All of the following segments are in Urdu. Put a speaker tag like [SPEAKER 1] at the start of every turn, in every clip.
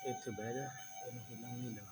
[SPEAKER 1] ਇੱਥੇ ਬਹਿ ਜਾ, ਇਹਨੂੰ ਹਿੱਲਣ ਨਹੀਂ ਦੇਣਾ।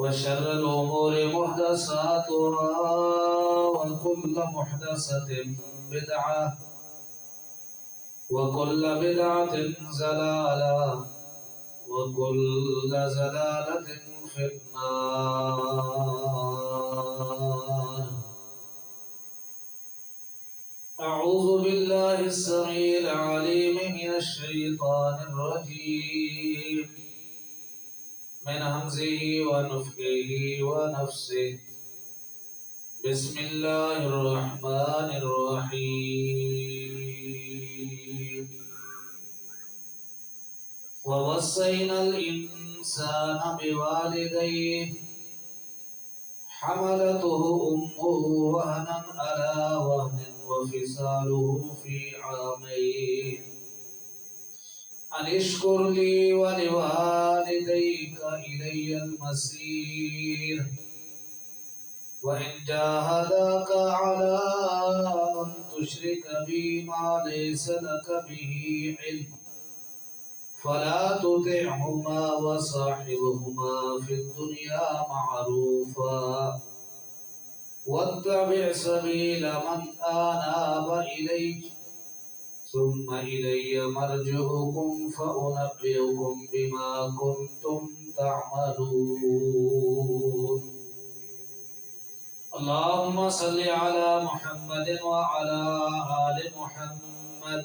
[SPEAKER 2] وشر الأمور محدثاتها وكل محدثة بدعة وكل بدعة ضلالة وكل ضلالة في النار. أعوذ بالله السميع العليم من الشيطان الرجيم من همزه ونفخه ونفسه. بسم الله الرحمن الرحيم. ووصينا الإنسان بوالديه حملته أمه وهنا على وهن وفصاله في عامين أن اشكر لي ولوالديك إلي المصير وإن جاهداك على أن تشرك بي ما ليس لك به علم فلا تطعهما وصاحبهما في الدنيا معروفا واتبع سبيل من أناب إلي ثم إلي مرجعكم فأنبئكم بما كنتم تعملون. اللهم صل على محمد وعلى آل محمد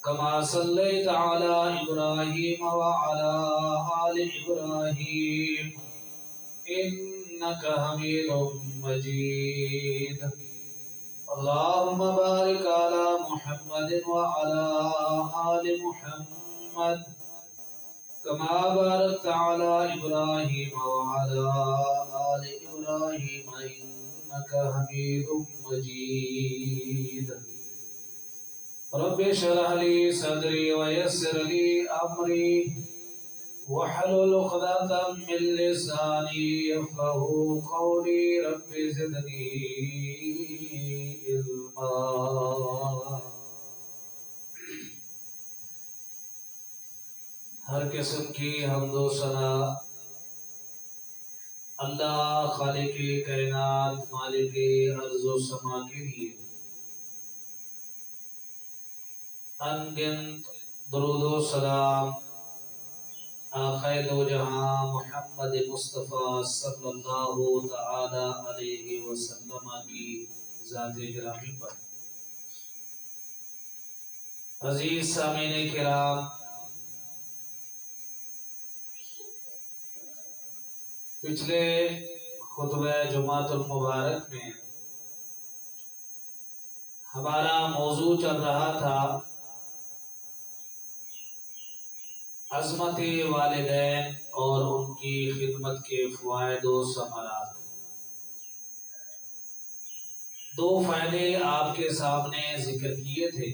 [SPEAKER 2] كما صليت على إبراهيم وعلى آل إبراهيم إنك حميد مجيد. اللهم بارك على محمد وعلى آل محمد كما باركت على إبراهيم وعلى آل إبراهيم إنك حميد مجيد. رب اشرح لي صدري ويسر لي أمري واحلل عقدة من لساني يفقهوا قولي. رب زدني علما. ہر قسم کی حمد و ثنا اللہ خالق کائنات مالک ارض و سما کے لیے. انگنت درود و سلام آقا دو جہاں محمد مصطفیٰ صلی اللہ تعالی علیہ وسلم کی ذات گرامی پر. عزیز سامعین کرام، پچھلے خطبہ جمعۃ المبارک میں ہمارا موضوع چل رہا تھا عظمت والدین اور ان کی خدمت کے فوائد و ثمرات. دو فائدے آپ کے سامنے ذکر کیے تھے.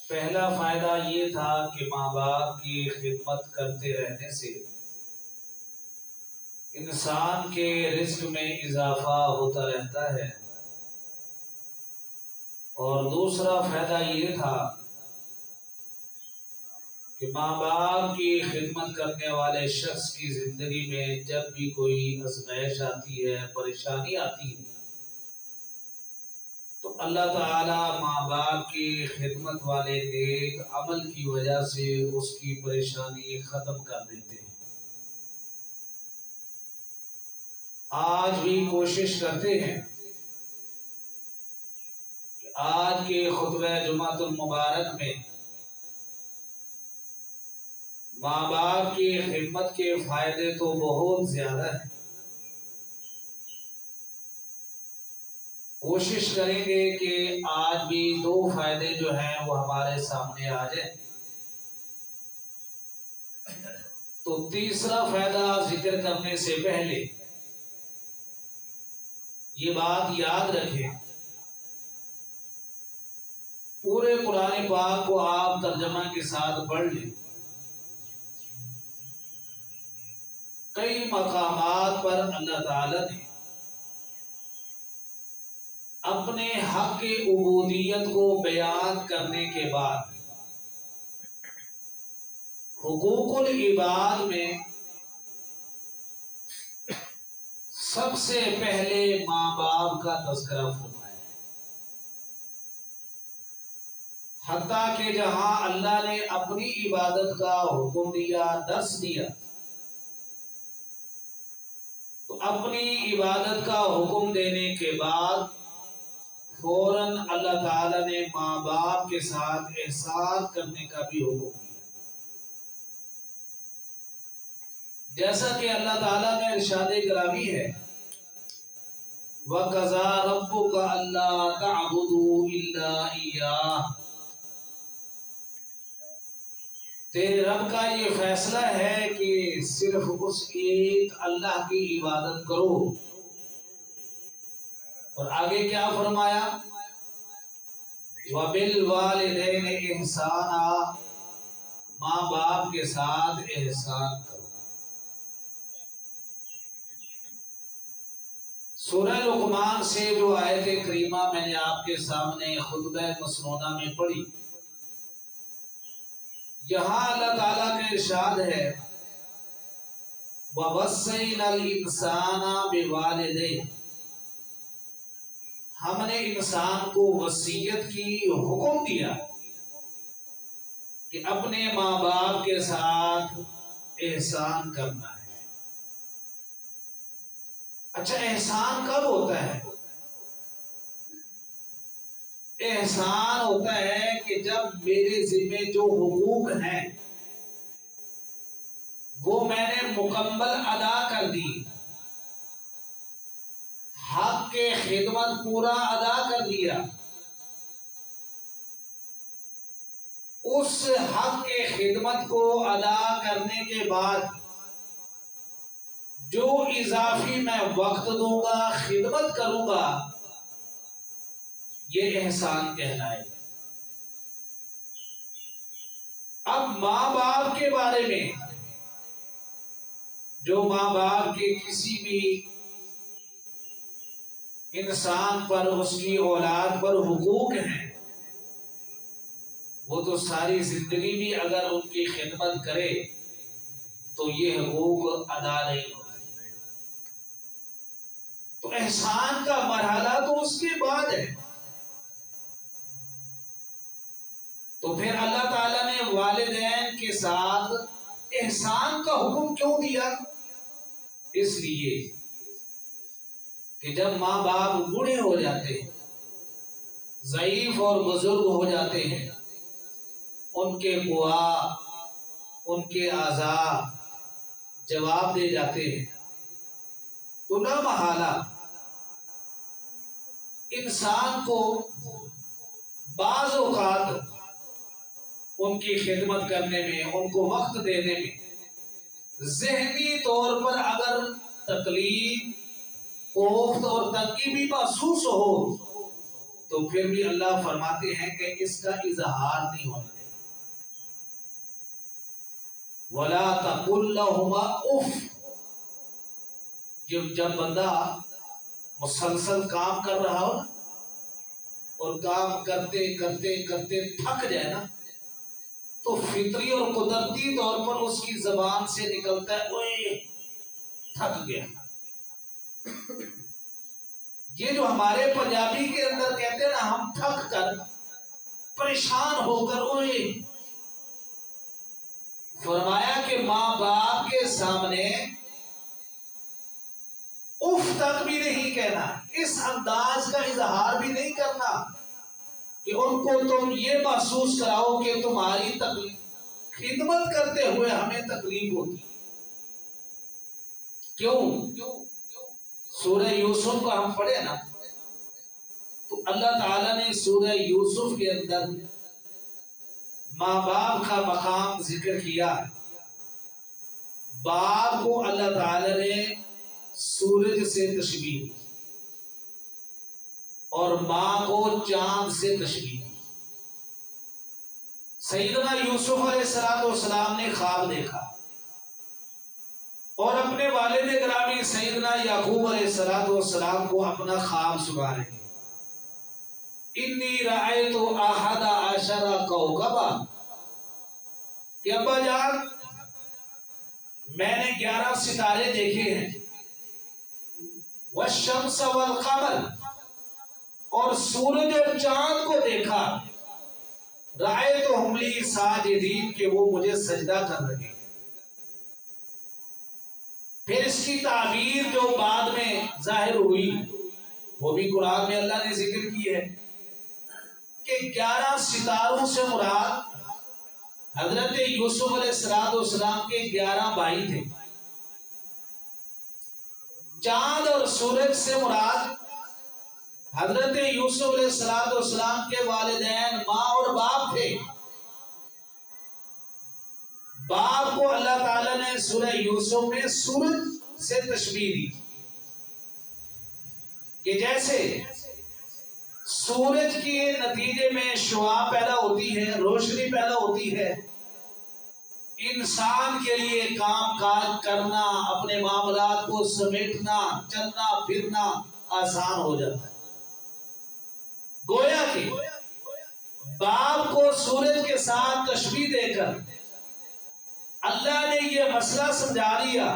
[SPEAKER 2] پہلا فائدہ یہ تھا کہ ماں باپ کی خدمت کرتے رہنے سے انسان کے رزق میں اضافہ ہوتا رہتا ہے، اور دوسرا فائدہ یہ تھا کہ ماں باپ کی خدمت کرنے والے شخص کی زندگی میں جب بھی کوئی آزمائش آتی ہے، پریشانی آتی ہے، تو اللہ تعالی ماں باپ کی خدمت والے نیک عمل کی وجہ سے اس کی پریشانی ختم کر دیتے ہیں. آج بھی کوشش کرتے ہیں کہ آج کے خطبہ جمعۃ المبارک میں ماں باپ کی خدمت کے فائدے تو بہت زیادہ ہیں. کوشش کریں گے کہ آج بھی دو فائدے جو ہیں وہ ہمارے سامنے آ جائیں. تو تیسرا فائدہ ذکر کرنے سے پہلے یہ بات یاد رکھیں، پورے قرآن پاک کو آپ ترجمہ کے ساتھ پڑھ لیں. کئی مقامات پر اللہ تعالی نے اپنے حق عبودیت کو بیان کرنے کے بعد حقوق العباد میں سب سے پہلے ماں باپ کا تذکرہ فرمایا ہے، حتیٰ کہ جہاں اللہ نے اپنی عبادت کا حکم دیا، درس دیا، تو اپنی عبادت کا حکم دینے کے بعد فوراً اللہ تعالی نے ماں باپ کے ساتھ احسان کرنے کا بھی حکم دیا، جیسا کہ اللہ تعالیٰ کا ارشاد گرامی ہے وَقَضَىٰ رَبُّكَ أَلَّا تَعْبُدُوا إِلَّا إِيَّاهُ، تیرے رب کا یہ فیصلہ ہے کہ صرف اس ایک اللہ کی عبادت کرو۔ اور آگے کیا فرمایا؟ وَبِالْوَالِدَيْنِ إِحْسَانًا، ماں باپ کے ساتھ احسان کرو۔ سورہ لقمان سے جو آیت کریمہ میں نے آپ کے سامنے خطبہ مسنونہ میں پڑھی، یہاں اللہ تعالیٰ کا ارشاد ہے وَوَصَّيْنَا الْإِنسَانَ بِوَالِدَيْهِ، ہم نے انسان کو وصیت کی، حکم دیا کہ اپنے ماں باپ کے ساتھ احسان کرنا ہے۔ اچھا، احسان کب ہوتا ہے؟ احسان ہوتا ہے کہ جب میرے ذمہ جو حقوق ہیں وہ میں نے مکمل ادا کر دی، حق کے خدمت پورا ادا کر دیا، اس حق کے خدمت کو ادا کرنے کے بعد جو اضافی میں وقت دوں گا، خدمت کروں گا، یہ احسان کہلائے گا۔ اب ماں باپ کے بارے میں، جو ماں باپ کے کسی بھی انسان پر، اس کی اولاد پر حقوق ہیں، وہ تو ساری زندگی بھی اگر ان کی خدمت کرے تو یہ حقوق ادا نہیں ہوتے۔ تو احسان کا مرحلہ تو اس کے بعد ہے۔ تو پھر اللہ تعالیٰ نے والدین کے ساتھ احسان کا حکم کیوں دیا؟ اس لیے کہ جب ماں باپ بوڑھے ہو جاتے ہیں، ضعیف اور بزرگ ہو جاتے ہیں، ان کے قوا، ان کے اعضاء جواب دے جاتے ہیں، تو لا محالہ انسان کو بعض اوقات ان کی خدمت کرنے میں، ان کو وقت دینے میں ذہنی طور پر اگر تکلیف، کوفت اور تنگی بھی محسوس ہو تو پھر بھی اللہ فرماتے ہیں کہ اس کا اظہار نہیں ہونا چاہیے۔ وَلَا تَقُلْ لَهُمَا اُفٍّ، جب بندہ مسلسل کام کر رہا ہو اور کام کرتے کرتے کرتے تھک جائے نا، تو فطری اور قدرتی طور پر اس کی زبان سے نکلتا ہے اوئے تھک گیا۔ یہ جو ہمارے پنجابی کے اندر کہتے ہیں نا، ہم تھک کر، پریشان ہو کر اوئے، فرمایا کہ ماں باپ کے سامنے اف تک بھی نہیں کہنا، اس انداز کا اظہار بھی نہیں کرنا کہ ان کو تم یہ محسوس کراؤ کہ تمہاری خدمت کرتے ہوئے ہمیں تکلیف ہوتی۔ کیوں؟ سورہ یوسف کو ہم پڑھے نا، تو اللہ تعالیٰ نے سورہ یوسف کے اندر ماں باپ کا مقام ذکر کیا۔ باپ کو اللہ تعالیٰ نے سورج سے تشبیہ دی اور ماں کو چاند سے تشبیہ دی۔ سیدنا یوسف علیہ السلام نے خواب دیکھا اور اپنے والد گرامی سیدنا یعقوب علیہ السلام کو اپنا خواب سنا رہے ہیں۔ انی رأیت احد عشر کوکبا، کہ ابا جان میں نے 11 ستارے دیکھے ہیں، والشمس والقمر، اور سورج اور چاند کو دیکھا، رأیتہم لی ساجدین، کہ وہ مجھے سجدہ کر رہے ہیں۔ پھر اس کی تعبیر جو بعد میں ظاہر ہوئی وہ بھی قرآن میں اللہ نے ذکر کی ہے کہ 11 ستاروں سے مراد حضرت یوسف علیہ السلام کے 11 بھائی تھے۔ چاند اور سورج سے مراد حضرت یوسف علیہ السلام کے والدین ماں اور باپ تھے۔ باپ کو اللہ تعالیٰ نے سورہ یوسف میں سورج سے تشبیہ دی کہ جیسے سورج کے نتیجے میں شعاع پیدا ہوتی ہے، روشنی پیدا ہوتی ہے، انسان کے لیے کام کاج کرنا، اپنے معاملات کو سمیٹنا، چلنا پھرنا آسان ہو جاتا ہے۔ گویا کہ باپ کو سورج کے ساتھ تشبیہ دے کر اللہ نے یہ مسئلہ سمجھا دیا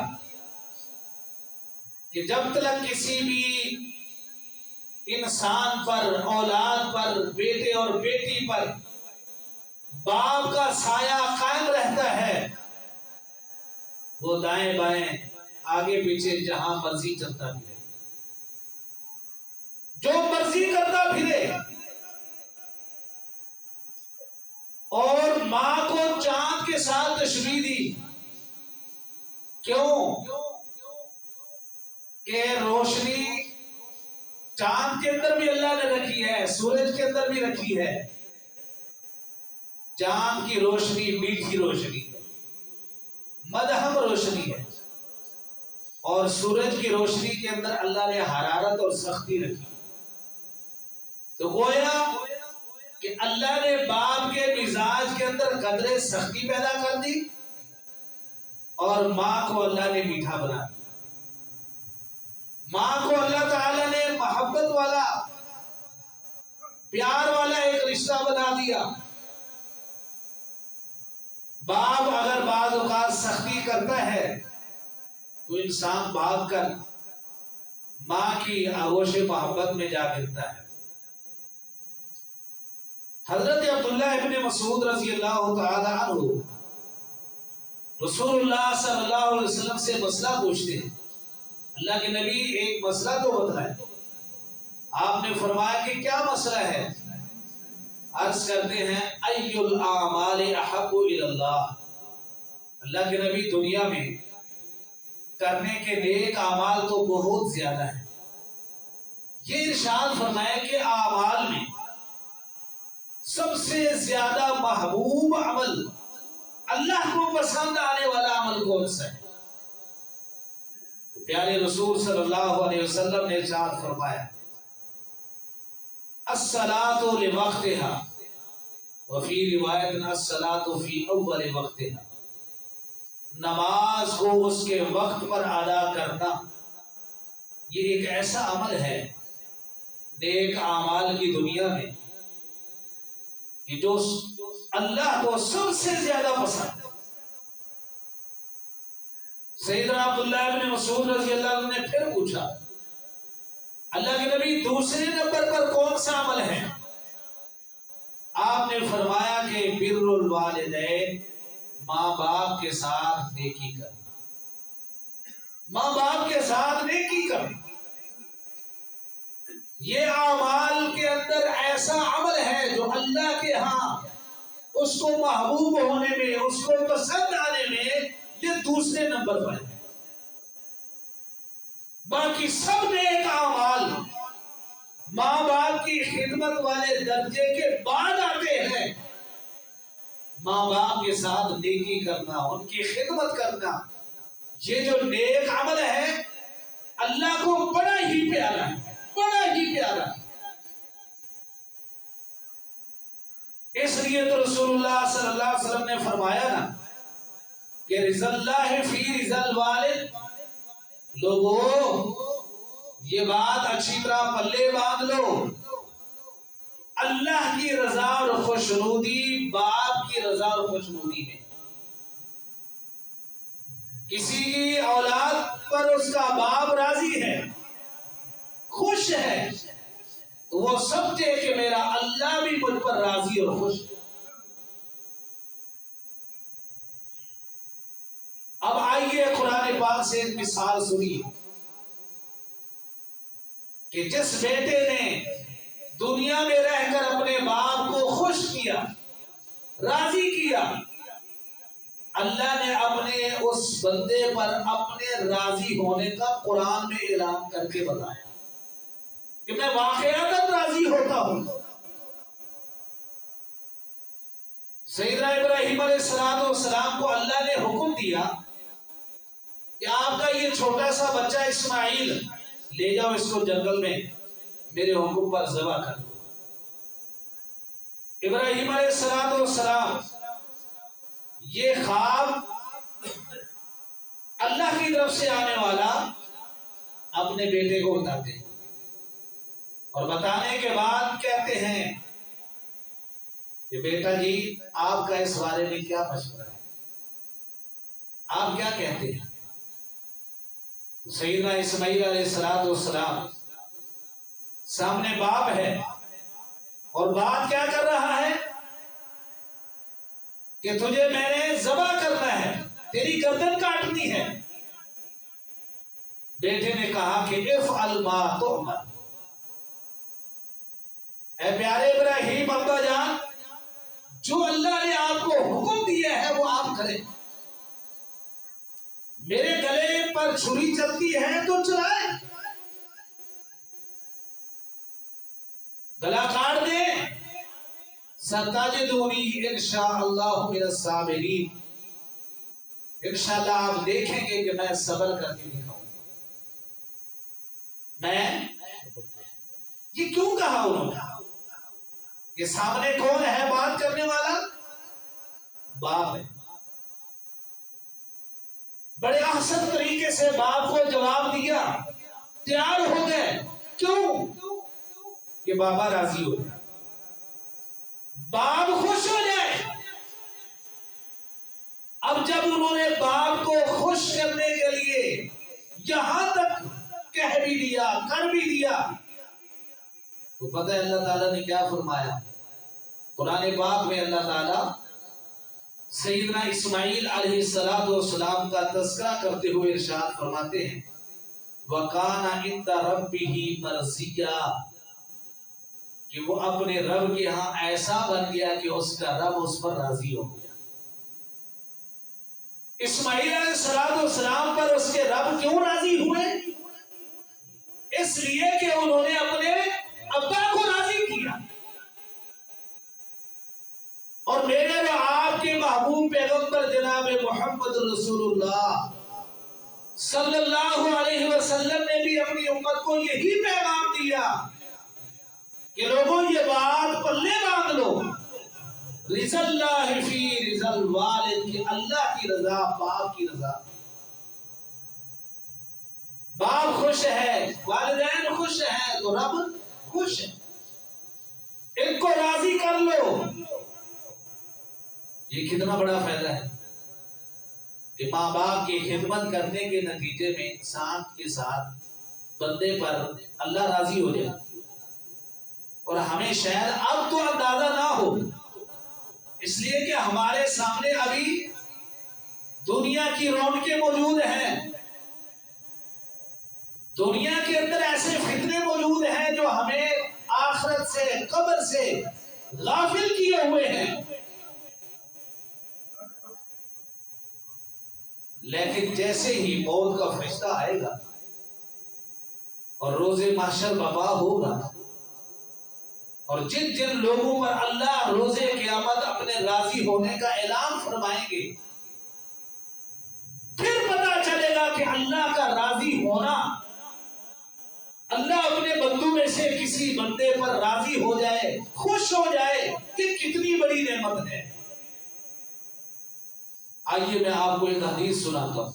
[SPEAKER 2] کہ جب تک کسی بھی انسان پر، اولاد پر، بیٹے اور بیٹی پر باپ کا سایہ قائم رہتا ہے، وہ دائیں بائیں آگے پیچھے جہاں مرضی چلتا پھرے، جو مرضی کرتا پھرے۔ اور ماں کو چاند کے ساتھ تشبیہ دی، کیوں کہ روشنی چاند کے اندر بھی اللہ نے رکھی ہے، سورج کے اندر بھی رکھی ہے۔ چاند کی روشنی میٹھی روشنی ہے، مدہم روشنی ہے، اور سورج کی روشنی کے اندر اللہ نے حرارت اور سختی رکھی۔ تو گویا کہ اللہ نے باپ کے مزاج کے اندر قدرے سختی پیدا کر دی اور ماں کو اللہ نے میٹھا بنا دیا۔ ماں کو اللہ تعالی نے محبت والا، پیار والا ایک رشتہ بنا دیا۔ باپ اگر بعض اوقات سختی کرتا ہے تو انسان بھاگ کر ماں کی آغوش محبت میں جا گرتا ہے۔ حضرت عبداللہ ابن مسعود رضی اللہ تعالی عنہ رسول اللہ صلی اللہ علیہ وسلم سے مسئلہ پوچھتے ہیں، اللہ کے نبی ایک مسئلہ تو بتائیں۔ آپ نے فرمایا کہ کیا مسئلہ ہے؟ عرض کرتے ہیں ای الاعمال احب الی اللہ، اللہ کے نبی دنیا میں کرنے کے نیک اعمال تو بہت زیادہ ہیں، یہ ارشاد فرمایا کہ اعمال میں سب سے زیادہ محبوب عمل، اللہ کو پسند آنے والا عمل کون سا ہے؟ پیارے رسول صلی اللہ علیہ وسلم نے ارشاد فرمایا الصلاۃ لوقتها، وفی روایت الصلاۃ فی اول وقتها، نماز کو اس کے وقت پر ادا کرنا یہ ایک ایسا عمل ہے نیک اعمال کی دنیا میں کہ جو اللہ کو سب سے زیادہ پسند ہے۔ سیدنا عبداللہ ابن مسعود رضی اللہ عنہ نے پھر پوچھا اللہ کے نبی دوسرے نمبر پر کون سا عمل ہے؟ آپ نے فرمایا کہ بر الوالدین، ماں باپ کے ساتھ نیکی کرنا، ماں باپ کے ساتھ نیکی کرنا۔ یہ اعمال کے اندر ایسا عمل ہے جو اللہ کے ہاں اس کو محبوب ہونے میں، اس کو پسند آنے میں یہ دوسرے نمبر پر ہے۔ باقی سب نیک اعمال ماں باپ کی خدمت والے درجے کے بعد آتے ہیں۔ ماں باپ کے ساتھ نیکی کرنا، ان کی خدمت کرنا، یہ جو نیک عمل ہے اللہ کو بڑا ہی پیارا ہے، بڑا ہی پیارا ہے۔ اس لیے تو رسول اللہ صلی اللہ علیہ وسلم نے فرمایا نا کہ رضا اللہ فی رضا الوالد، لوگوں یہ بات اچھی طرح پلے باندھ لو، اللہ کی رضا اور خوشنودی باپ کی رضا اور خوشنودی میں، کسی کی اولاد پر اس کا باپ راضی ہے، خوش ہے، تو وہ سمجھے کہ میرا اللہ بھی مجھ پر راضی اور خوش ہے۔ اب آئیے قرآن پاک سے ایک مثال سنیے کہ جس بیٹے نے دنیا میں رہ کر اپنے باپ کو خوش کیا، راضی کیا، اللہ نے اپنے اس بندے پر اپنے راضی ہونے کا قرآن میں اعلان کر کے بتایا کہ میں واقعتاً راضی ہوتا ہوں۔ سیدنا ابراہیم علیہ السلام کو اللہ نے حکم دیا کہ آپ کا یہ چھوٹا سا بچہ اسماعیل لے جاؤ، اس کو جنگل میں میرے حکم پر ذبح کر دو۔ ابراہیم علیہ السلام یہ خواب اللہ کی طرف سے آنے والا اپنے بیٹے کو بتاتے ہیں، اور بتانے کے بعد کہتے ہیں کہ بیٹا جی آپ کا اس بارے میں کیا مشورہ ہے، آپ کیا کہتے ہیں؟ سیدنا اسماعیل علیہ السلام سامنے باپ ہے، اور بات کیا کر رہا ہے کہ تجھے میں نے ذبح کرنا ہے، تیری گردن کاٹنی ہے۔ بیٹے نے کہا کہ افعل ما تؤمر، اے پیارے ابراہیم ابا جان، جو اللہ نے آپ کو حکم دیا ہے وہ آپ کریں۔ میرے گلے پر چھری چلتی ہے تو چلائیں، گلا کاٹ دیں، ستجدونی انشاءاللہ من الصابرین، انشاءاللہ آپ دیکھیں گے کہ میں صبر کر کے دکھاؤں گا۔ میں یہ کیوں کہا انہوں نے کہ سامنے کون ہے بات کرنے والا؟ باپ ہے۔ بڑے احسن طریقے سے باپ کو جواب دیا، تیار ہو گئے، کیوں؟ کہ بابا راضی ہو جائے، باپ خوش ہو جائے۔ اب جب انہوں نے باپ کو خوش کرنے کے لیے یہاں تک کہہ بھی دیا، کر بھی دیا، تو پتہ ہے اللہ تعالیٰ نے کیا فرمایا؟ قرآن پاک میں اللہ تعالیٰ سیدنا اسماعیل علیہ السلام کا تذکرہ کرتے ہوئے ارشاد فرماتے ہیں وَقَانَ عِنْدَ رَبِّهِ مَرْضِيًّا، کہ وہ اپنے رب کے ہاں ایسا بن گیا کہ اس کا رب اس پر راضی ہو گیا۔ اسماعیل علیہ السلام پر اس کے رب کیوں راضی ہوئے؟ اس لیے کہ انہوں نے اپنے ابا کو راضی کیا۔ اور میرے و آپ کے محبوب پیغمبر جناب محمد رسول اللہ صلی اللہ علیہ وسلم نے بھی اپنی امت کو یہی پیغام دیا کہ لوگوں یہ بات پلے باندھ لو، رضا اللہ فی رضا الوالد، کہ اللہ کی رضا باپ کی رضا۔ باپ خوش ہے، والدین خوش ہیں تو رب خوش ہے، ان کو راضی کر لو۔ یہ کتنا بڑا فائدہ ہے کہ ماں باپ کی خدمت کرنے کے نتیجے میں انسان کے ساتھ بندے پر اللہ راضی ہو جائے، اور ہمیں شاید اب تو اندازہ نہ ہو، اس لیے کہ ہمارے سامنے ابھی دنیا کی رونقیں موجود ہیں، دنیا کے اندر ایسے فتنے موجود ہیں جو ہمیں آخرت سے، قبر سے غافل کیے ہوئے ہیں۔ لیکن جیسے ہی موت کا فرشتہ آئے گا اور روز محشر برپا ہوگا، اور جن جن لوگوں پر اللہ روز قیامت اپنے راضی ہونے کا اعلان فرمائیں گے، پھر پتہ چلے گا کہ اللہ کا راضی ہونا، اللہ اپنے بندوں میں سے کسی بندے پر راضی ہو جائے، خوش ہو جائے، یہ کتنی بڑی نعمت ہے۔ آئیے میں آپ کو ایک حدیث سناتا ہوں۔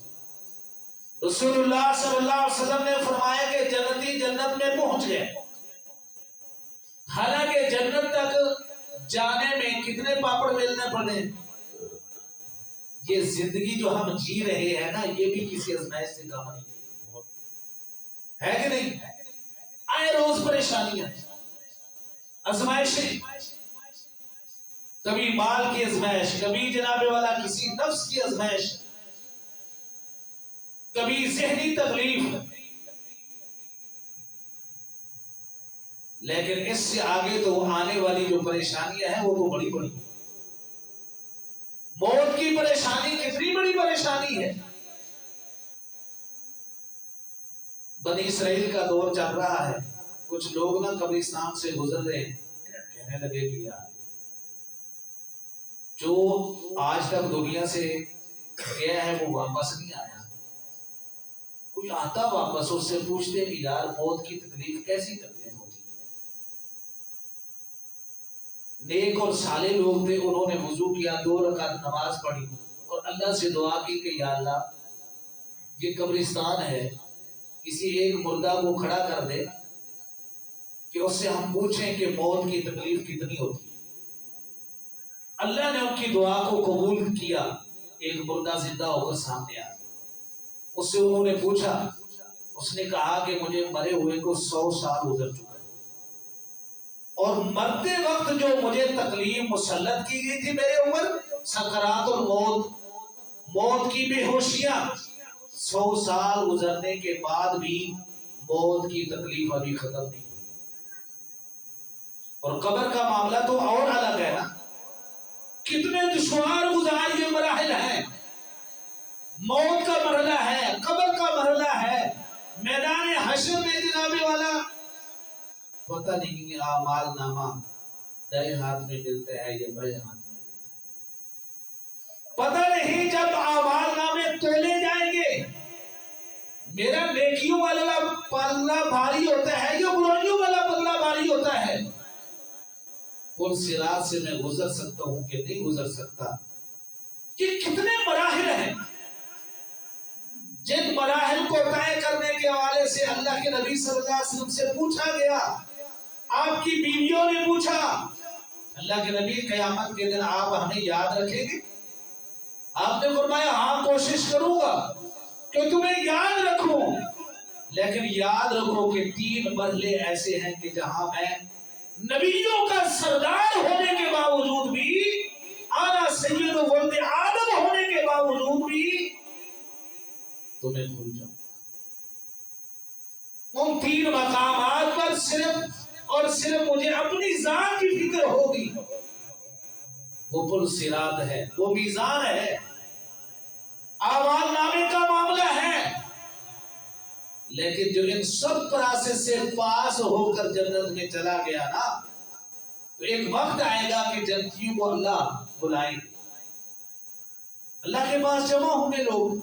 [SPEAKER 2] رسول اللہ صلی اللہ علیہ وسلم نے فرمایا کہ جنتی جنت میں پہنچ گئے، حالانکہ جنت تک جانے میں کتنے پاپڑ بیلنے پڑے؟ یہ زندگی جو ہم جی رہے ہیں نا، یہ بھی کسی آزمائش سے کم نہیں ہے کہ نہیں؟ آئے روز پریشانیاں، آزمائشیں، کبھی مال کی آزمائش، کبھی جناب والا کسی نفس کی آزمائش، کبھی ذہنی تکلیف. لیکن اس سے آگے تو آنے والی جو پریشانیاں ہیں وہ تو بڑی بڑی. موت کی پریشانی کتنی بڑی پریشانی ہے. بنی اسرائیل کا دور چل رہا ہے، کچھ لوگ نا قبرستان سے گزر رہے ہیں، کہنے لگے کہ یار جو آج تک دنیا سے گیا ہے وہ واپس نہیں آیا. کوئی آتا واپس، اس سے پوچھتے کہ یار موت کی تکلیف کیسی تکلیف ہوتی. نیک اور صالح لوگ تھے، انہوں نے وضو کیا، 2 رکعت نماز پڑھی اور اللہ سے دعا کی کہ یا اللہ یہ قبرستان ہے، کسی ایک مردہ کو کھڑا کر دے کہ اس سے ہم پوچھیں کہ موت کی تکلیف کتنی ہوتی. اللہ نے ان کی دعا کو قبول کیا. ایک مردہ زندہ ہو کر سامنے آیا، اس سے انہوں نے پوچھا، اس نے کہا کہ مجھے مرے ہوئے کو 100 سال گزر چکا ہے اور مرتے وقت جو مجھے تکلیف مسلط کی گئی تھی میرے اوپر، سکرات الموت، موت کی بے ہوشیاں، 100 سال گزرنے کے بعد بھی موت کی تکلیف ابھی ختم نہیں ہوئی. اور قبر کا معاملہ تو اور الگ ہے نا، کتنے دشوار گزار یہ مراحل ہیں. موت کا مرحلہ ہے، قبر کا مرحلہ ہے، میدان حشر میں جناب والا پتہ نہیں اعمال نامہ دائیں ہاتھ میں ملتا ہے یا بائیں ہاتھ میں ملتا ہے، پتہ نہیں. جب اعمال نامے تولے جائیں گے، میرا نیکیوں والا پلہ بھاری ہوتا ہے یا برائیوں والا پلہ بھاری ہوتا ہے. پل صراط سے میں گزر سکتا ہوں کہ نہیں گزر سکتا. یہ کتنے مراحل ہیں جن مراحل کو طے کرنے کے حوالے سے اللہ کے نبی صلی اللہ علیہ وسلم سے پوچھا گیا. آپ کی بیویوں نے پوچھا، اللہ کے نبی قیامت کے دن آپ ہمیں یاد رکھیں گے؟ آپ نے فرمایا ہاں کوشش کروں گا کہ تمہیں یاد رکھوں، لیکن یاد رکھو کہ 3 مرحلے ایسے ہیں کہ جہاں میں نبیوں کا سردار ہونے کے باوجود بھی، آنا سید ولد آدم ہونے کے باوجود بھی تمہیں بھول جاؤں. ان 3 مقامات پر صرف اور صرف مجھے اپنی ذات کی فکر ہوگی. وہ پل صراط ہے، وہ میزان ہے، اعمال نامے کا معاملہ ہے. لیکن جو ان سب پروسیس سے پاس ہو کر جنت میں چلا گیا نا، تو ایک وقت آئے گا کہ جنتیوں کو اللہ بلائیں گے. اللہ کے پاس جمع ہوں گے لوگ،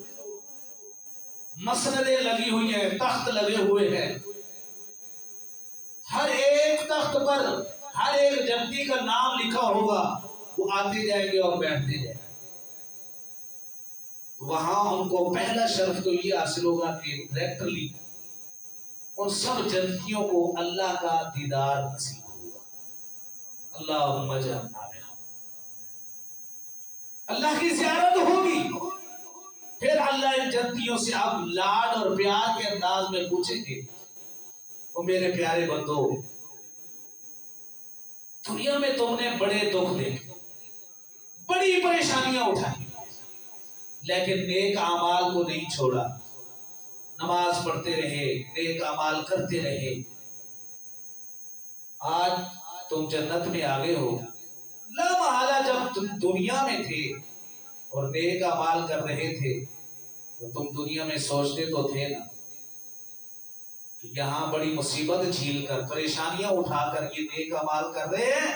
[SPEAKER 2] مسندیں لگی ہوئی ہیں، تخت لگے ہوئے ہیں، ہر ایک تخت پر ہر ایک جنتی کا نام لکھا ہوگا. وہ آتے جائیں گے اور بیٹھتے جائیں گے. وہاں ان کو پہلا شرف تو یہ حاصل ہوگا کہ ڈائریکٹلی ان سب جنتیوں کو اللہ کا دیدار نصیب ہوگا. اللہم اجعلنا منہم. اللہ کی زیارت ہوگی. پھر اللہ ان جنتیوں سے اب لاڈ اور پیار کے انداز میں پوچھیں گے، وہ میرے پیارے بندو، دنیا میں تم نے بڑے دکھ دیکھے، بڑی پریشانیاں اٹھائی، لیکن نیک اعمال کو نہیں چھوڑا، نماز پڑھتے رہے، نیک اعمال کرتے رہے. آج تم جنت میں آگے ہو. لا محالہ جب تم دنیا میں تھے اور نیک اعمال کر رہے تھے تو تم دنیا میں سوچتے تو تھے نا کہ یہاں بڑی مصیبت جھیل کر، پریشانیاں اٹھا کر یہ نیک اعمال کر رہے ہیں،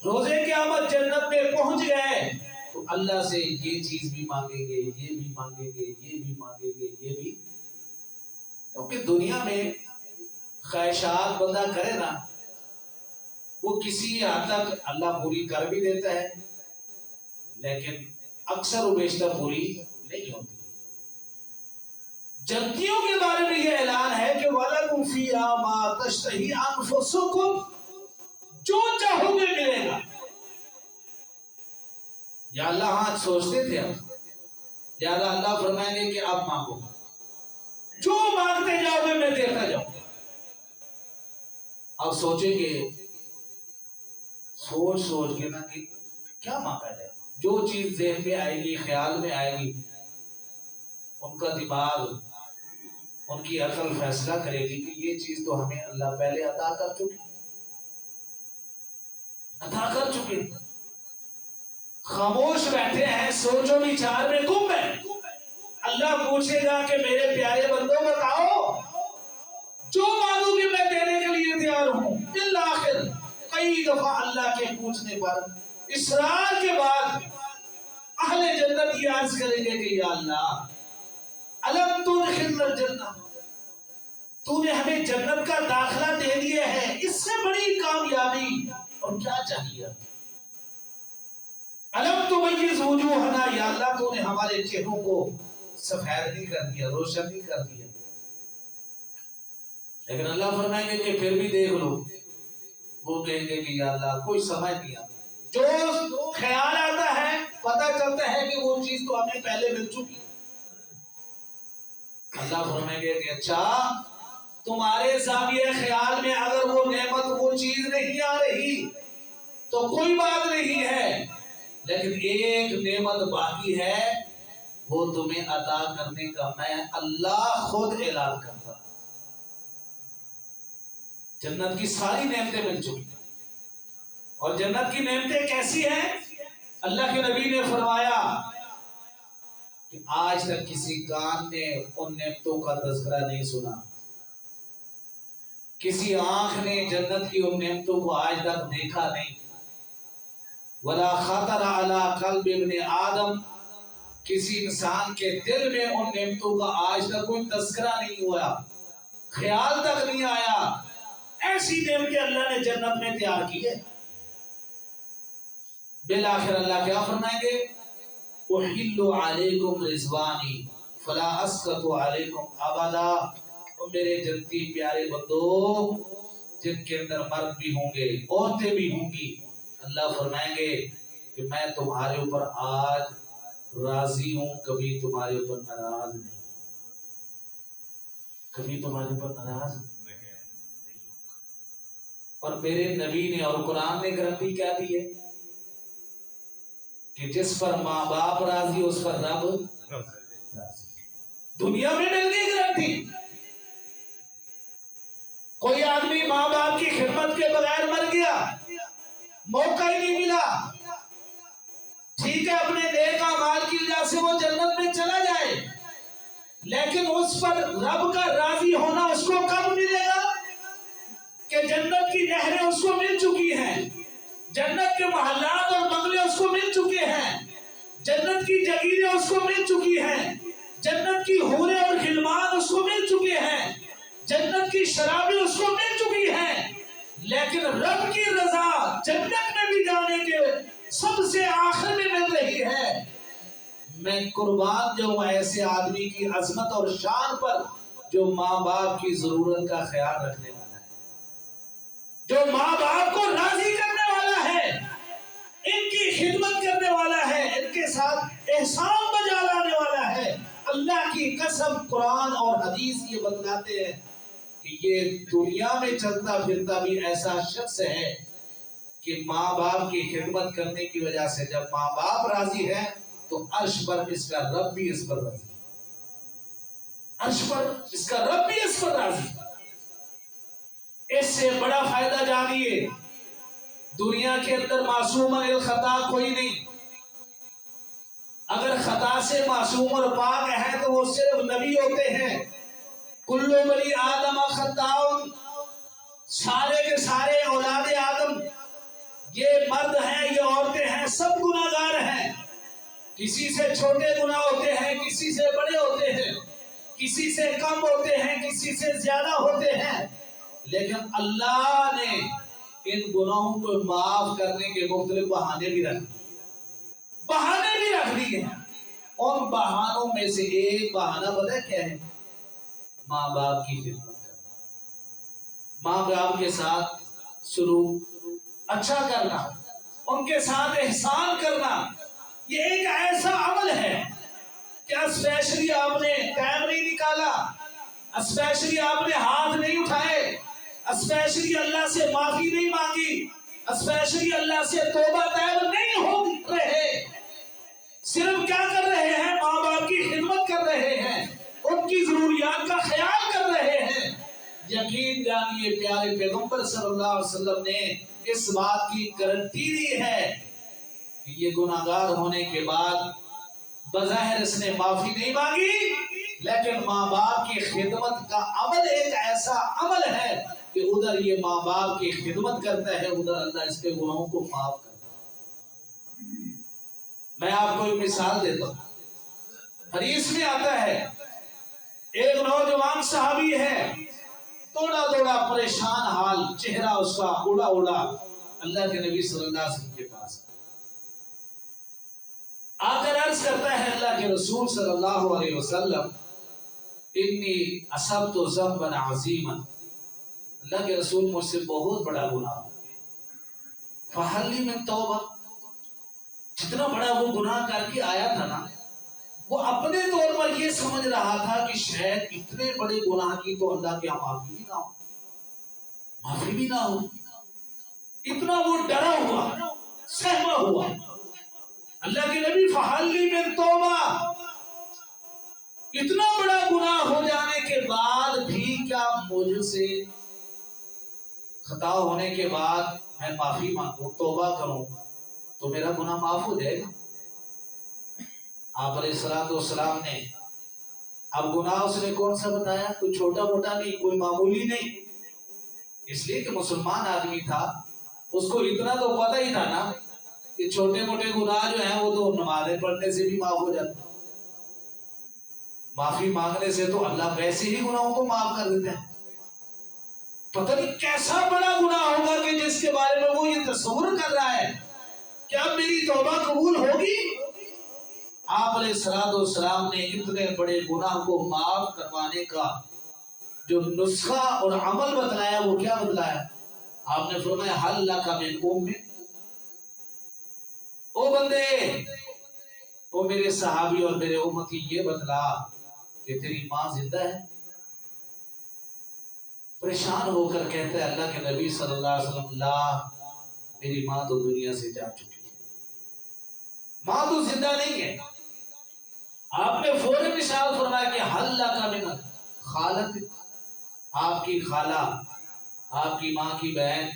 [SPEAKER 2] روزے قیامت جنت میں پہنچ گئے تو اللہ سے یہ چیز بھی مانگیں گے، یہ بھی مانگیں گے، یہ بھی مانگیں گے، یہ بھی. کیونکہ دنیا میں خواہشات بندہ کرے نا، وہ کسی حد تک اللہ پوری کر بھی دیتا ہے، لیکن اکثر و بیشتر پوری نہیں ہوتی. جنتیوں کے بارے میں یہ اعلان ہے کہ وَلَكُمْ فِيهَا مَا تَشْتَهِي أَنفُسُكُمْ، جو چاہو گے ملے گا. یا اللہ ہاں سوچتے تھے ہم، لہذا اللہ فرمائیں گے کہ اب مانگو، جو مانگتے جاؤ گے میں دیتا جاؤں گا۔ اب سوچیں گے، سوچ کے نا کہ کیا مانگا جائے، جو چیز ذہن میں آئے گی، خیال میں آئے گی، ان کا دماغ، ان کی عقل فیصلہ کرے گی کہ یہ چیز تو ہمیں اللہ پہلے عطا کر چکے، خاموش بیٹھے ہیں، سوچو وچار میں گم ہے۔ اللہ پوچھے گا کہ میرے پیارے بندوں بتاؤ، جو مانگو گے میں دینے کے لیے تیار ہوں۔ بالآخر کئی دفعہ اللہ کے پوچھنے پر اصرار کے بعد اہل جنت یہ عرض کریں گے کہ یا اللہ الم تدخلنا الجنہ، تو نے ہمیں جنت کا داخلہ دے دیا ہے، اس سے بڑی کامیابی اور کیا چاہیے؟ الم تمیز وجوہنا، یا اللہ تو نے ہمارے چہروں کو سفید نہیں کر دیا، روشن نہیں کر دیا۔ لیکن اللہ فرمائیں گے کہ پھر بھی دیکھ لو، وہ کہیں گے کہ یا اللہ کوئی سمجھ نہیں آتا، جو خیال آتا ہے پتہ چلتا ہے کہ وہ چیز تو ہمیں پہلے مل چکی۔ اللہ فرمائیں گے کہ اچھا تمہارے زاویہ خیال میں اگر وہ نعمت، وہ چیز نہیں آ رہی تو کوئی بات نہیں ہے، لیکن ایک نعمت باقی ہے، وہ تمہیں عطا کرنے کا میں اللہ خود اعلان کرتا ہوں۔ جنت کی ساری نعمتیں مل چکی، اور جنت کی نعمتیں کیسی ہیں؟ اللہ کے نبی نے فرمایا کہ آج تک کسی کان نے ان نعمتوں کا تذکرہ نہیں سنا، کسی آنکھ نے جنت کی ان نعمتوں کو آج تک دیکھا نہیں، ولا خطر علی قلب ابن آدم، کسی انسان کے دل میں ان نعمتوں کا آج تک کوئی تذکرہ نہیں ہوا، خیال تک نہیں آیا۔ ایسی نعمتیں اللہ نے جنت میں تیار کی ہے۔ بالآخر اللہ کیا فرمائیں گے؟ احل علیکم رضوانی فلا اسقط علیکم ابدا، میرے جنتی پیارے بندو جن کے اندر مرد بھی ہوں گے، عورتیں بھی ہوں گی، اللہ فرمائیں گے کہ میں تمہارے اوپر آج راضی ہوں، کبھی تمہارے اوپر ناراض نہیں، کبھی تمہارے اوپر ناراض نہیں ہوگا۔ اور میرے نبی نے اور قرآن نے گارنٹی کیا دی ہے کہ جس پر ماں باپ راضی اس پر رب راضی۔ دنیا میں مل گئی گارنٹی، کوئی آدمی ماں باپ کی خدمت کے بغیر مر گیا، موقع ہی نہیں ملا، ٹھیک ہے اپنے نیک اعمال کی وجہ سے وہ جنت میں چلا جائے، لیکن اس پر رب کا راضی ہونا اس کو کب ملے گا؟ کہ جنت کی نہریں اس کو مل چکی ہیں، جنت کے محلات اور بنگلے اس کو مل چکے ہیں، جنت کی جگیریں اس کو مل چکی ہیں، جنت کی حوریں اور غلمان اس کو مل چکے ہیں، جنت کی شرابیں اس کو مل چکی ہیں، لیکن رب کی رضا جنت میں بھی جانے کے سب سے آخر میں مل رہی ہے۔ میں قربان جاؤں ایسے آدمی کی عظمت اور شان پر جو ماں باپ کی ضرورت کا خیال رکھنے والا ہے، جو ماں باپ کو راضی کرنے والا ہے، ان کی خدمت کرنے والا ہے، ان کے ساتھ احسان بجا لانے والا ہے۔ اللہ کی قسم قرآن اور حدیث یہ بتلاتے ہیں کہ یہ دنیا میں چلتا پھرتا بھی ایسا شخص ہے کہ ماں باپ کی خدمت کرنے کی وجہ سے جب ماں باپ راضی ہے تو عرش پر اس کا رب بھی اس پر راضی، عرش پر اس کا رب بھی اس پر راضی۔ اس سے بڑا فائدہ جانیے، دنیا کے اندر معصوم عن الخطا کوئی نہیں، اگر خطا سے معصوم اور پاک ہے تو وہ صرف نبی ہوتے ہیں۔ کل بنی آدم خطاؤن، سارے کے سارے اولاد آدم، یہ مرد ہیں یہ عورتیں ہیں، سب گناہگار ہیں، کسی سے چھوٹے گناہ ہوتے ہیں، کسی سے بڑے ہوتے ہیں، کسی سے کم ہوتے ہیں، کسی سے زیادہ ہوتے ہیں، لیکن اللہ نے ان گناہوں کو معاف کرنے کے مختلف بہانے بھی رکھ دیے ہیں۔ ان بہانوں میں سے ایک بہانہ پتہ کیا ہے؟ ماں باپ کی خدمت کرنا، ماں باپ کے ساتھ سلوک اچھا کرنا، ان کے ساتھ احسان کرنا، یہ ایک ایسا عمل ہے کہ اسپیشلی آپ نے ٹائم نہیں نکالا، اسپیشلی آپ نے ہاتھ نہیں اٹھائے، اسپیشلی اللہ سے معافی نہیں مانگی، اسپیشلی اللہ سے توبہ طیب نہیں ہو رہے، صرف کیا کر رہے ہیں؟ ماں باپ کی خدمت کر رہے ہیں، ان کی ضروریات کا خیال کر رہے ہیں۔ یقین جانیے پیارے پیغمبر صلی اللہ علیہ وسلم نے اس بات کی گارنٹی دی ہے کہ یہ گناہگار ہونے کے بعد بظاہر اس نے معافی نہیں مانگی، لیکن ماں باپ کی خدمت کا عمل ایک ایسا عمل ہے کہ ادھر یہ ماں باپ کی خدمت کرتا ہے، ادھر اللہ اس کے گناہوں کو معاف کرتا ہے۔ میں آپ کو ایک مثال دیتا ہوں، حدیث میں آتا ہے ایک نوجوان صحابی ہے، توڑا توڑا پریشان حال، چہرہ اس کا اڑا اڑا، اللہ کے نبی صلی اللہ علیہ وسلم کے پاس آ کر عرض کرتا ہے اللہ کے رسول صلی اللہ علیہ وسلم انی اصبت ذنبا عظیما، اللہ کے رسول مجھ سے بہت بڑا گناہ ہو گیا، فہل لی من توبہ، جتنا بڑا وہ گناہ کر کے آیا تھا نا، وہ اپنے طور پر یہ سمجھ رہا تھا کہ شاید اتنے بڑے گناہ کی تو اللہ کے معافی بھی نہ ہو، معافی بھی نہ ہو، اتنا وہ ڈرا ہوا، سہما ہوا۔ اللہ کے نبی فہل لی من توبہ، اتنا بڑا گناہ ہو جانے کے بعد بھی کیا مجھ سے خطا ہونے کے بعد میں معافی مانگوں، توبہ کروں تو میرا گناہ معاف ہو جائے گا؟ آپ علیہ السلام نے اب گناہ اس نے کون سا بتایا؟ کوئی چھوٹا موٹا نہیں، کوئی معمولی نہیں، اس لیے کہ مسلمان آدمی تھا، اس کو اتنا تو پتہ ہی تھا نا کہ چھوٹے موٹے گناہ جو ہیں وہ تو نمازیں پڑھنے سے بھی معاف ہو جاتے ہیں، معافی مانگنے سے تو اللہ ویسے ہی گناہوں کو معاف کر دیتے ہیں۔ پتہ نہیں کیسا بڑا گناہ ہوگا کہ جس کے بارے میں وہ یہ تصور کر رہا ہے کیا میری توبہ قبول ہوگی؟ آپ علیہ السلام نے اتنے بڑے گناہ کو معاف کروانے کا جو نسخہ اور عمل بتلایا وہ کیا بتلایا؟ آپ نے فرمایا حل لک من امک، او بندے، او میرے صحابی اور میرے امتی، یہ بتلا کہ تیری ماں زندہ ہے؟ پریشان ہو کر کہتا ہے اللہ کے نبی صلی اللہ علیہ وسلم لا، میری ماں تو دنیا سے جا چکی ہے، ماں تو زندہ نہیں ہے۔ آپ نے فوراً ارشاد فرمایا کہ حل لک من خالت، آپ کی خالہ، آپ کی ماں کی بہن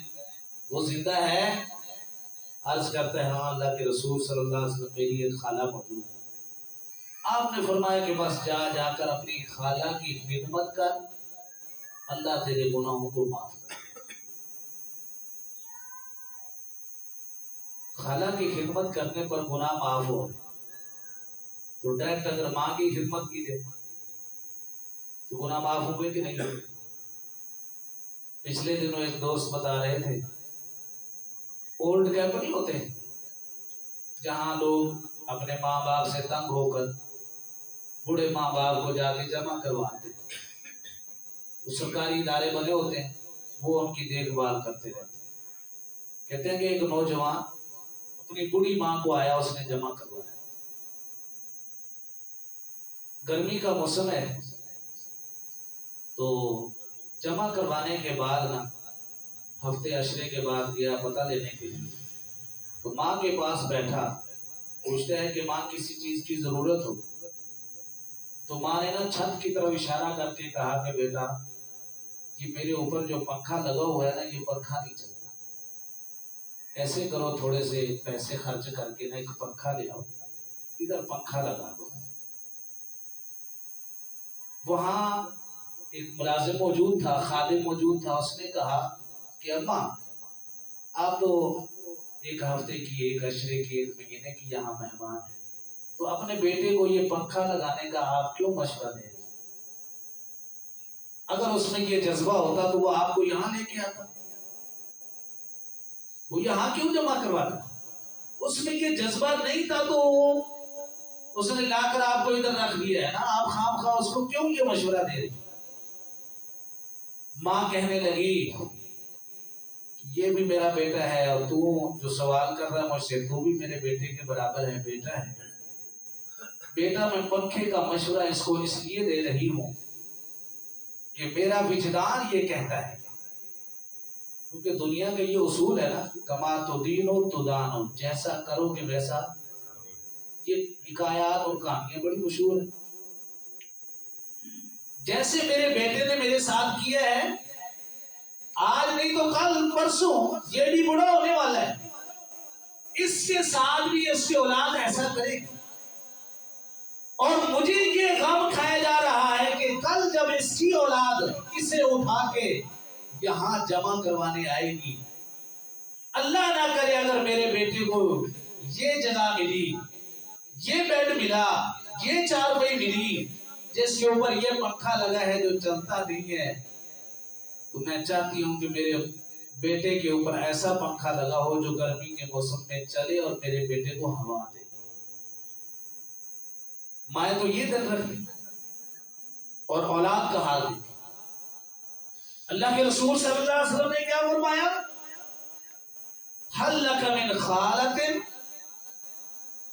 [SPEAKER 2] وہ زندہ ہے؟ عرض کرتا ہے ہاں اللہ کے رسول صلی اللہ علیہ وسلم میری ایک خالہ موجود ہے۔ آپ نے فرمایا کہ بس جا کر اپنی خالہ کی خدمت کر، اللہ تیرے گناہوں کو معاف کر۔ خالہ کی خدمت کرنے پر گناہ معاف ہو گئے تو ڈائریکٹ اگر ماں کی خدمت کی جائے تو گناہ معاف ہوئے کہ نہیں ہوئے؟ پچھلے دنوں ایک دوست بتا رہے تھے اولڈ کیمپ نہیں ہوتے جہاں لوگ اپنے ماں باپ سے تنگ ہو کر بوڑھے ماں باپ کو جا کے جمع کرواتے، وہ سرکاری ادارے بنے ہوتے ہیں، وہ ان کی دیکھ بھال کرتے رہتے ہیں۔ کہتے ہیں کہ ایک نوجوان اپنی بوڑھی ماں کو آیا، اس نے جمع کروایا، گرمی کا موسم ہے تو جمع کروانے کے بعد نا ہفتے عشرے کے بعد گیا پتہ لینے کے لیے، تو ماں کے پاس بیٹھا، پوچھتا ہے کہ ماں کسی چیز کی ضرورت ہو؟ تو ماں نے نا چھت کی طرف اشارہ کر کے کہا کہ بیٹا یہ میرے اوپر جو پنکھا لگا ہوا ہے نا یہ پنکھا نہیں چلتا، ایسے کرو تھوڑے سے پیسے خرچ کر کے نا ایک پنکھا لے آؤ، ادھر پنکھا لگا دو۔ وہاں ایک ملازم موجود تھا، خادم موجود تھا، اس نے کہا کہ اماں آپ تو ایک ہفتے کی، ایک عشرے کی، ایک مہینے کی یہاں مہمان ہیں، تو اپنے بیٹے کو یہ پنکھا لگانے کا آپ کیوں مشورہ دے رہے ہیں؟ اگر اس میں یہ جذبہ ہوتا تو وہ آپ کو یہاں لے کے آتا، وہ یہاں کیوں جمع کرواتا؟ اس میں یہ جذبہ نہیں تھا تو اس نے لا کر آپ کو ادھر رکھ دیا ہے نا، آپ خام خواہ اس کو کیوں یہ مشورہ دے رہی؟ ماں کہنے لگی یہ بھی میرا بیٹا ہے اور تو جو سوال کر رہا ہے مجھ سے تو بھی میرے بیٹے کے برابر ہے، بیٹا ہے۔ بیٹا میں پنکھے کا مشورہ اس کو اس لیے دے رہی ہوں کہ میرا وجدان یہ کہتا ہے، کیونکہ دنیا کا یہ اصول ہے نا، کما تو دینو تو دانو، جیسا کرو گے ویسا۔ یہ حکایات اور کہانیاں بڑی مشہور ہیں۔ جیسے میرے بیٹے نے میرے ساتھ کیا ہے، آج نہیں تو کل پرسوں یہ بھی بڑا ہونے والا ہے، اس کے ساتھ بھی اس کی اولاد ایسا کرے گی، اور مجھے یہ غم کھایا جا رہا ہے کہ کل جب اس کی اولاد اسے اٹھا کے یہاں جمع کروانے آئے گی، اللہ نہ کرے اگر میرے بیٹے کو یہ جگہ ملی، یہ بیڈ ملا، یہ چارپائی ملی جس کے اوپر یہ پنکھا لگا ہے جو چلتا نہیں ہے، تو میں چاہتی ہوں کہ میرے بیٹے کے اوپر ایسا پنکھا لگا ہو جو گرمی کے موسم میں چلے اور میرے بیٹے کو ہوا دے۔ مائیں تو یہ دل رکھ لی اور اولاد کا حال دیکھی۔ اللہ کے رسول صلی اللہ علیہ وسلم نے کیا فرمایا؟ حل لک من خالۃ،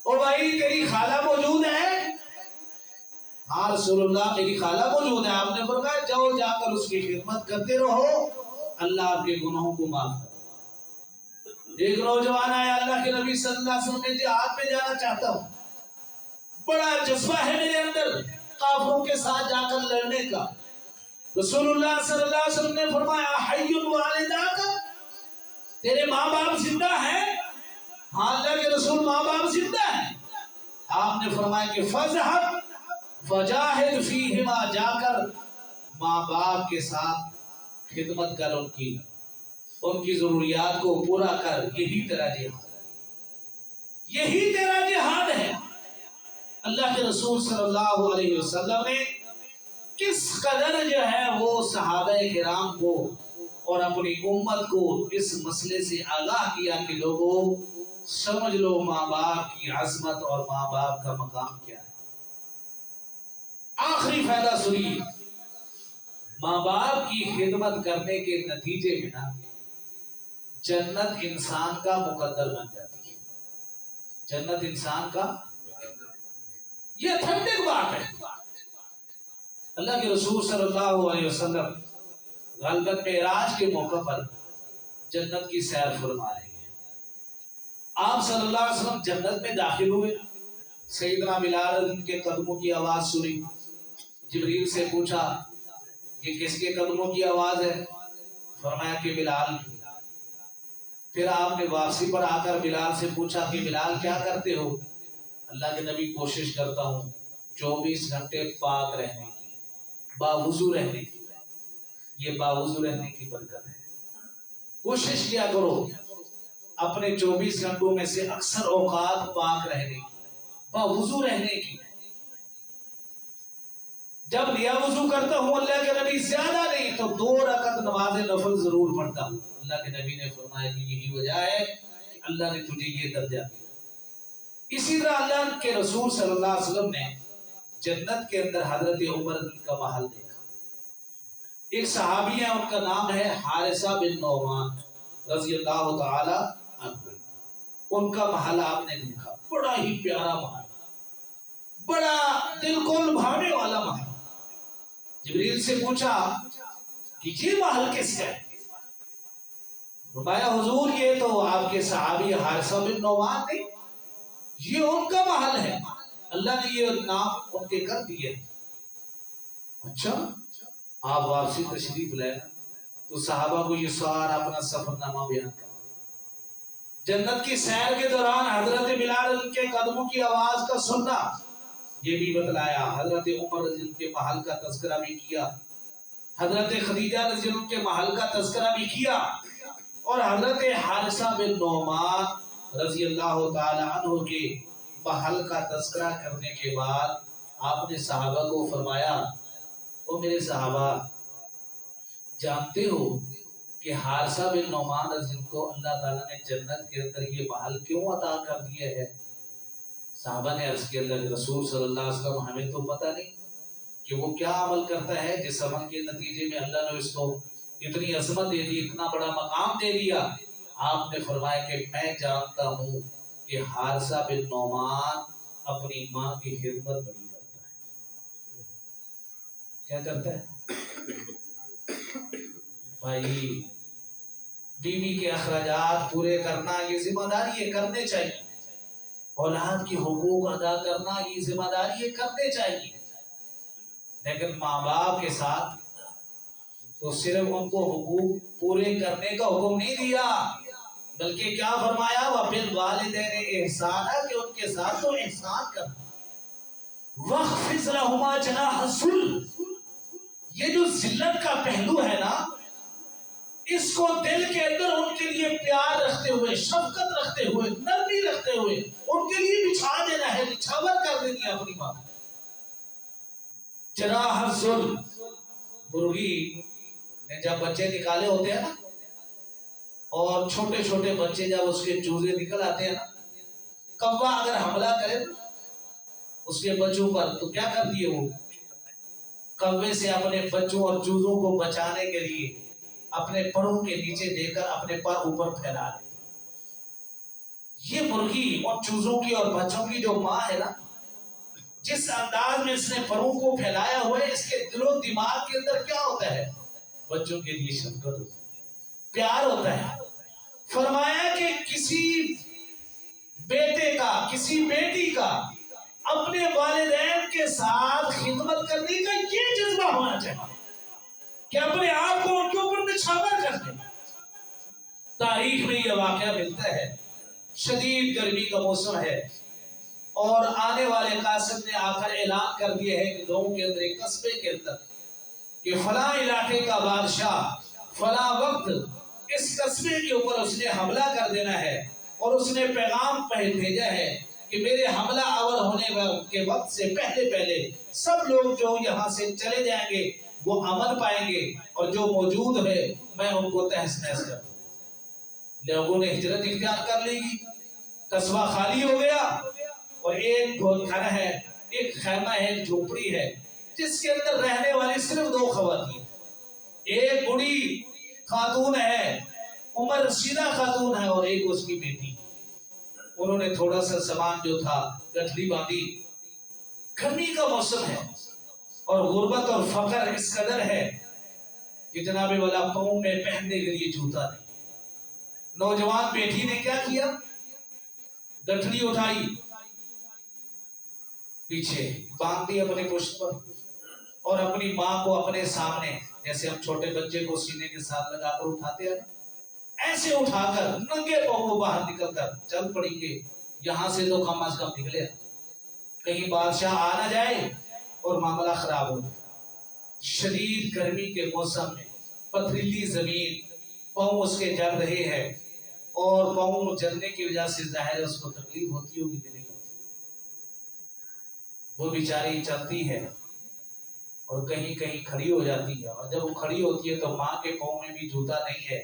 [SPEAKER 2] او بھائی تیری خالہ موجود ہے؟ ہاں رسول اللہ میری خالہ موجود ہے۔ آپ نے فرمایا جاؤ جا کر اس کی خدمت کرتے رہو، اللہ آپ کے گناہوں کو معاف کرے۔ ایک نوجوان آیا اللہ کے نبی صلی اللہ علیہ وسلم نے جہاد میں جانا چاہتا ہوں، بڑا جذبہ ہے میرے اندر کافروں کے ساتھ جا کر لڑنے کا۔ رسول اللہ صلی اللہ علیہ وسلم نے فرمایا حی والداک، تیرے ماں باپ زندہ ہیں؟ ہاں اللہ کے رسول ماں باپ زندہ ہیں۔ آپ نے فرمایا کہ فذهب فجاہد فیہما، جا کر ماں باپ کے ساتھ خدمت کر، ان کی ضروریات کو پورا کر، یہی تیرا جہاد ہے، یہی تیرا جہاد ہے۔ اللہ کے رسول صلی اللہ علیہ وسلم نے کس قدر جو ہے وہ صحابہ کرام کو اور اپنی امت کو اس مسئلے سے آگاہ کیا کہ لوگوں سمجھ لو ماں باپ کی عظمت اور ماں باپ کا مقام کیا ہے۔ آخری فائدہ سنیے، ماں باپ کی خدمت کرنے کے نتیجے میں نا جنت انسان کا مقدر بن جاتی ہے۔ جنت انسان کا، یہ اتھینٹک بات ہے۔ اللہ کے رسول صلی اللہ علیہ وسلم غلبت معراج کے موقع پر جنت کی سیر فرما رہے ہیں۔ آپ صلی اللہ علیہ وسلم جنت میں داخل ہوئے، سیدنا بلال کے قدموں کی آواز سنی، جبریل سے پوچھا کہ کس کے قدموں کی آواز ہے؟ فرمایا کہ بلال کی۔ پھر آپ نے واپسی پر آ کر بلال سے پوچھا کہ بلال کیا کرتے ہو؟ اللہ کے نبی کوشش کرتا ہوں 24 گھنٹے پاک رہنے کی، باوضو رہنے کی۔ یہ باوضو رہنے کی برکت ہے۔ کوشش کیا کرو اپنے 24 گھنٹوں میں سے اکثر اوقات پاک رہنے کی، باوضو رہنے کی۔ جب نیا وضو کرتا ہوں اللہ کے نبی زیادہ نہیں تو 2 رکعت نماز نفل ضرور پڑھتا ہوں۔ اللہ کے نبی نے فرمایا کہ یہی وجہ ہے کہ اللہ نے تجھے یہ درجہ دیا۔ اسی طرح اللہ کے رسول صلی اللہ علیہ وسلم نے جنت کے اندر حضرت عمر کا محل دیکھا۔ ایک صحابی ہے، ان کا نام ہے حارثہ بن نعمان رضی اللہ تعالی عنہ۔ ان کا محل آپ نے دیکھا، بڑا ہی پیارا محل، بڑا دل کو لبھانے والا محل۔ جبریل سے پوچھا کہ یہ محل کس کا ہے؟ فرمایا حضور یہ تو آپ کے صحابی حارثہ بن نعمان نہیں، یہ ان کا محل ہے، اللہ نے یہ نام ان کے کر دیے۔ اچھا، آپ واپسی تشریف لے تو صحابہ کو یہ سارا اپنا سفر نامہ بیان کر۔ جنت کی سیر کے دوران حضرت بلال کے قدموں کی آواز کا سننا، یہ بھی بتلایا۔ حضرت عمر رضی اللہ کے محل کا تذکرہ بھی کیا، حضرت خدیجہ رضی اللہ کے محل کا تذکرہ بھی کیا، اور حضرت حارثہ بن نعمان رضی اللہ تعالی عنہ کے محل کا تذکرہ کرنے کے بعد آپ نے صحابہ کو فرمایا، او میرے صحابہ، جانتے ہو کہ حارثہ بن نعمان رضی اللہ کو اللہ تعالیٰ نے جنت کے اندر یہ محل کیوں عطا کر دیا ہے؟ صحابہ نے عرض کیا اللہ کے رسول صلی اللہ علیہ وسلم ہمیں تو پتہ نہیں کہ وہ کیا عمل کرتا ہے جس عمل کے نتیجے میں اللہ نے اس کو اتنی عظمت دے دی، اتنا بڑا مقام دے دیا. آپ نے فرمایا کہ میں جانتا ہوں کہ حارثہ بن نعمان اپنی ماں کی خدمت بڑی کرتا ہے. کیا کرتا ہے بھائی؟ بیوی کے اخراجات پورے کرنا یہ ذمہ داری ہے، کرنے چاہیے. اولاد کی حقوق ادا کرنا یہ ذمہ داری ہے، کرنے چاہیے. لیکن ماں باپ کے ساتھ تو صرف ان کو حقوق پورے کرنے کا حکم نہیں دیا، بلکہ کیا فرمایا؟ وَبِالْوَالِدَيْنِ احسانا، کہ ان کے ساتھ تو احسان کرنا. وَاخْفِضْ لَهُمَا جَنَاحَ الذُّلِّ، یہ جو ذلت کا پہلو ہے نا، اس کو دل کے اندر ان کے لیے پیار رکھتے ہوئے، شفقت رکھتے ہوئے، نرمی رکھتے ہوئے ان کے لیے بچھا دینا ہے، نچھاور کر دینی ہے اپنی ماں. جناح الذل، مرغی نے جب بچے نکالے ہوتے ہیں نا، اور چھوٹے چھوٹے بچے جب اس کے چوزے نکل آتے ہیں نا، کوا اگر حملہ کرے اس کے بچوں پر تو کیا کرتی ہے وہ؟ کوے سے اپنے بچوں اور چوزوں کو بچانے کے لیے اپنے پروں کے نیچے دے کر اپنے پر اوپر پھیلا دے. یہ مرغی اور چوزوں کی اور بچوں کی جو ماں ہے نا، جس انداز میں اس نے پروں کو پھیلایا ہوا ہے، اس کے دل و دماغ کے اندر کیا ہوتا ہے؟ بچوں کے لیے شفقت ہوتا ہے، پیار ہوتا ہے. فرمایا کہ کسی بیٹے کا، کسی بیٹی کا اپنے والدین کے ساتھ خدمت کرنے کا یہ جذبہ ہونا چاہیے کہ اپنے آپ کو ان کے اوپر نچھاور کر دیں. تاریخ میں یہ واقعہ ملتا ہے، شدید گرمی کا موسم ہے اور آنے والے قاصد نے آ کر اعلان کر دیا ہے کہ لوگوں کے اندر، ایک قصبے کے اندر، کہ فلاں علاقے کا بادشاہ فلاں وقت اس قصبے کے اوپر اس نے حملہ کر دینا ہے، اور اس نے پیغام بھیجا ہے کہ میرے حملہ آور ہونے کے وقت سے پہلے سب لوگ جو یہاں سے چلے جائیں گے وہ امن پائیں گے، اور جو موجود ہے میں ان کو تہس نہس کر دوں. لوگوں نے ہجرت اختیار کر لی، قصبہ خالی ہو گیا، اور ایک گھر ہے، ایک خیمہ ہے، ایک جھوپڑی ہے، جس کے اندر رہنے والی صرف 2 خواتین. ایک بڑی خاتون ہے، عمر رسیدہ خاتون ہے، اور ایک اس کی بیٹی. انہوں نے تھوڑا سا سامان جو تھا گٹھڑی باندھی. گرمی کا موسم ہے اور غربت اور فقر اس قدر ہے کہ جناب والا پاؤں میں پہننے کے لیے جوتا نہیں. نوجوان بیٹی نے کیا کیا؟ گٹھڑی اٹھائی، پیچھے باندھ دی اپنے پشت پر، اور اپنی ماں کو اپنے سامنے، جیسے ہم چھوٹے بچے کو سینے کے ساتھ لگا کر اٹھاتے ہیں، ایسے اٹھا کر ننگے پاؤں باہر نکل کر چل پڑی کہ یہاں سے تو کم از کم نکلے، کہیں بادشاہ آ نہ جائے اور معاملہ خراب ہو جائے. شدید گرمی کے موسم میں پتھریلی زمین، پاؤں اس کے جل رہے ہیں، اور پاؤں جلنے کی وجہ سے ظاہر ہے اس کو تکلیف ہوتی ہوگی کہ نہیں ہوتی. وہ بیچاری چلتی ہے اور کہیں کہیں کھڑی ہو جاتی ہے، اور جب وہ کھڑی ہوتی ہے تو ماں کے پاؤں میں بھی جوتا نہیں ہے.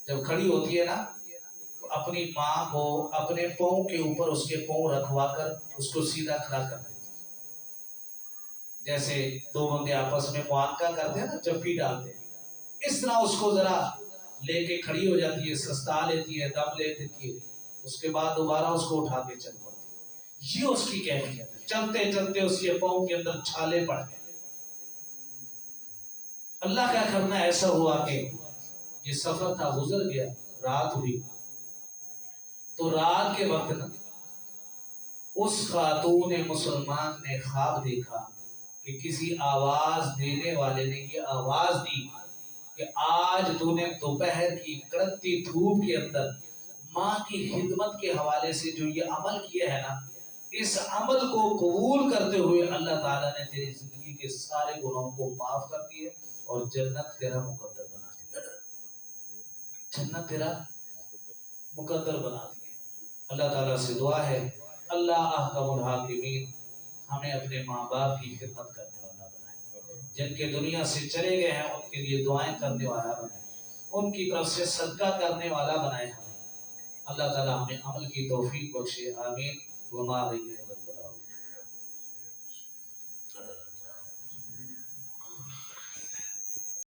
[SPEAKER 2] جب کھڑی ہوتی ہے نا تو اپنی ماں کو اپنے پاؤں کے اوپر اس کے پاؤں رکھوا کر اس کو سیدھا کھڑا کر دیتی، جیسے 2 بندے آپس میں معانقہ کرتے ہیں نا، جفی ڈالتے ہیں، اس طرح اس کو ذرا لے کے کھڑی ہو جاتی ہے، سستا لیتی ہے، دم لے دیتی ہے، اس کے بعد دوبارہ اس کو اٹھا کے چل پڑتی ہے. یہ اس کی کیفیت ہے. چلتے چلتے اس کے پاؤں کے اندر چھالے پڑ گئے. اللہ کا کرنا ایسا ہوا کہ یہ سفر تھا، گزر گیا، رات ہوئی، تو رات کے وقت نا اس خاتون مسلمان نے خواب دیکھا کہ کسی آواز دینے والے نے یہ آواز دی کہ آج تو نے دوپہر کی کڑکتی دھوپ کے اندر ماں کی خدمت کے حوالے سے جو یہ عمل کیا ہے نا، اس عمل کو قبول کرتے ہوئے اللہ تعالیٰ نے تیری زندگی کے سارے گناہوں کو معاف کر دیے اور جنت تیرا مقدر بنا دیا. جنت تیرا مقدر بنا دی. اللہ تعالیٰ سے دعا ہے اللہ احکم الحاکمین ہمیں اپنے ماں باپ کی خدمت کرنے والا بنائے، جن کے دنیا سے چلے گئے ہیں ان کے لیے دعائیں کرنے والا بنائے، ان کی طرف سے صدقہ کرنے والا بنائے. ہمیں اللہ تعالیٰ ہمیں عمل کی توفیق بخشے. آمین. وما علیہ